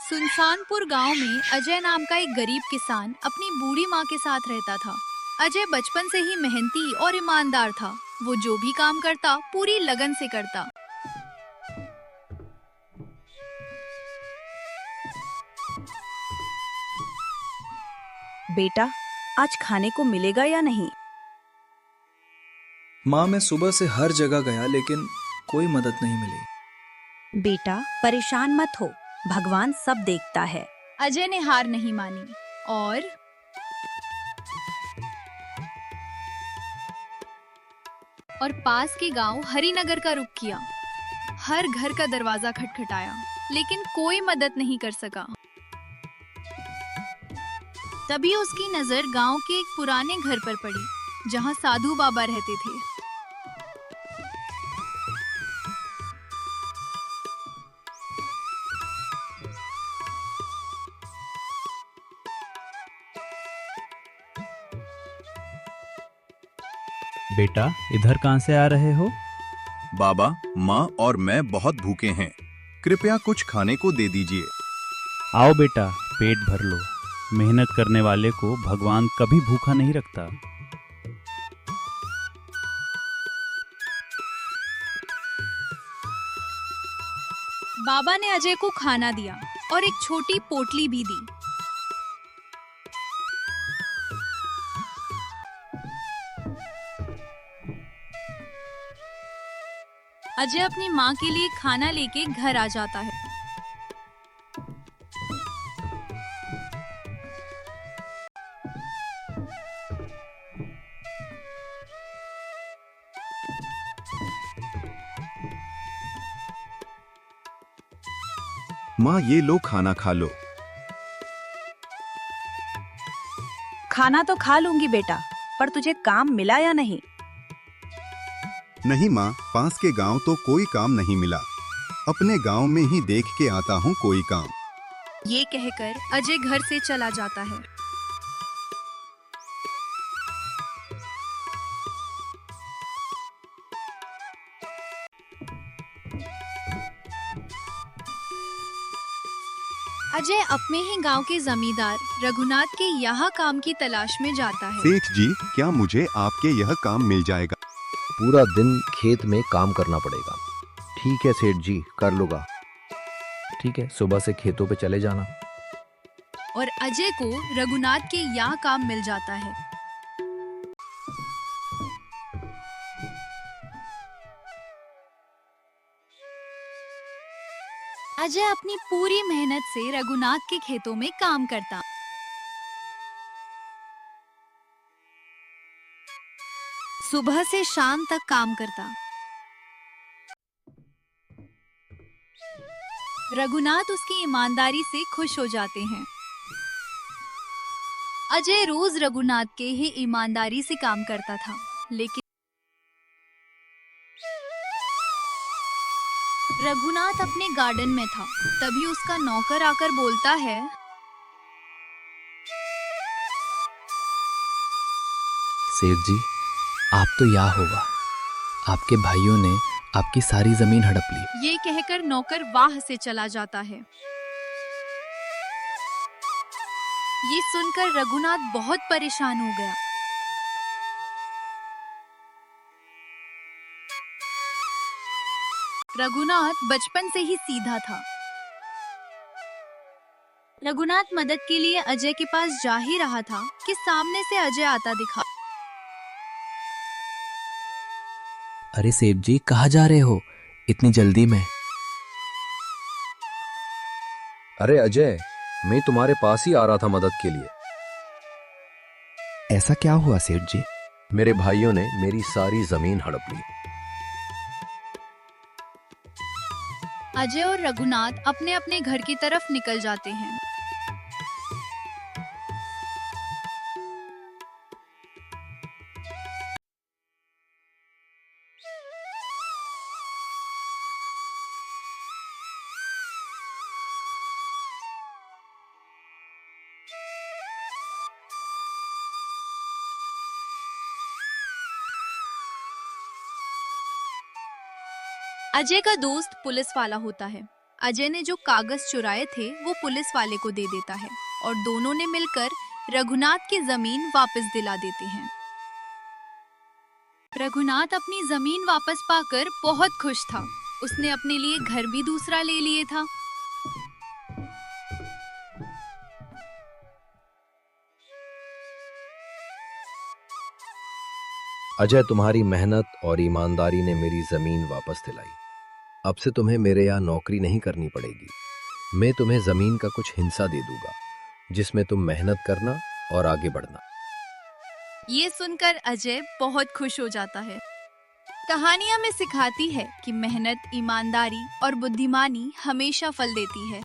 सुनसानपुर गांव में अजय नाम का एक गरीब किसान अपनी बूढ़ी माँ के साथ रहता था। अजय बचपन से ही मेहनती और ईमानदार था। वो जो भी काम करता पूरी लगन से करता। बेटा, आज खाने को मिलेगा या नहीं? माँ, मैं सुबह से हर जगह गया लेकिन कोई मदद नहीं मिली। बेटा, परेशान मत हो, भगवान सब देखता है। अजय ने हार नहीं मानी और पास के गांव हरिनगर का रुख किया। हर घर का दरवाजा खटखटाया लेकिन कोई मदद नहीं कर सका। तभी उसकी नजर गांव के एक पुराने घर पर पड़ी जहां साधु बाबा रहते थे। बेटा, इधर कहाँ से आ रहे हो? बाबा, माँ और मैं बहुत भूखे हैं। कृपया कुछ खाने को दे दीजिए। आओ बेटा, पेट भर लो। मेहनत करने वाले को भगवान कभी भूखा नहीं रखता। बाबा ने अजय को खाना दिया और एक छोटी पोटली भी दी। अजय अपनी माँ के लिए खाना लेके घर आ जाता है। माँ, ये लो, खाना खा लो। खाना तो खा लूंगी बेटा, पर तुझे काम मिला या नहीं? नहीं माँ, पास के गांव तो कोई काम नहीं मिला। अपने गांव में ही देख के आता हूँ कोई काम। ये कहकर अजय घर से चला जाता है। अजय अपने ही गांव के जमींदार रघुनाथ के यहाँ काम की तलाश में जाता है। सेठ जी, क्या मुझे आपके यह काम मिल जाएगा? पूरा दिन खेत में काम करना पड़ेगा। ठीक है सेठ जी, कर लूंगा। ठीक है, सुबह से खेतों पे चले जाना। और अजय को रघुनाथ के यहाँ काम मिल जाता है। अजय अपनी पूरी मेहनत से रघुनाथ के खेतों में काम करता। सुबह से शाम तक काम करता। रघुनाथ उसकी ईमानदारी से खुश हो जाते हैं। अजय रोज रघुनाथ के ही ईमानदारी से काम करता था, लेकिन रघुनाथ अपने गार्डन में था। तभी उसका नौकर आकर बोलता है, सेठ जी, आप तो यहाँ होगा। आपके भाइयों ने आपकी सारी जमीन हड़प ली। ये कहकर नौकर वाह से चला जाता है। ये सुनकर रघुनाथ बहुत परेशान हो गया। रघुनाथ बचपन से ही सीधा था। रघुनाथ मदद के लिए अजय के पास जा ही रहा था कि सामने से अजय आता दिखा। अरे सेठ जी, कहाँ जा रहे हो इतनी जल्दी में? अरे अजय, मैं तुम्हारे पास ही आ रहा था मदद के लिए। ऐसा क्या हुआ सेठ जी? मेरे भाइयों ने मेरी सारी जमीन हड़प ली। अजय और रघुनाथ अपने अपने घर की तरफ निकल जाते हैं। अजय का दोस्त पुलिस वाला होता है। अजय ने जो कागज चुराए थे वो पुलिस वाले को दे देता है और दोनों ने मिलकर रघुनाथ की जमीन वापस दिला देते हैं। रघुनाथ अपनी जमीन वापस पाकर बहुत खुश था। उसने अपने लिए घर भी दूसरा ले लिए था। अजय, तुम्हारी मेहनत और ईमानदारी ने मेरी जमीन वापस दिलाई। अब से तुम्हें मेरे यहाँ नौकरी नहीं करनी पड़ेगी। मैं तुम्हें जमीन का कुछ हिस्सा दे दूंगा जिसमें तुम मेहनत करना और आगे बढ़ना। ये सुनकर अजय बहुत खुश हो जाता है। कहानी हमें सिखाती है कि मेहनत, ईमानदारी और बुद्धिमानी हमेशा फल देती है।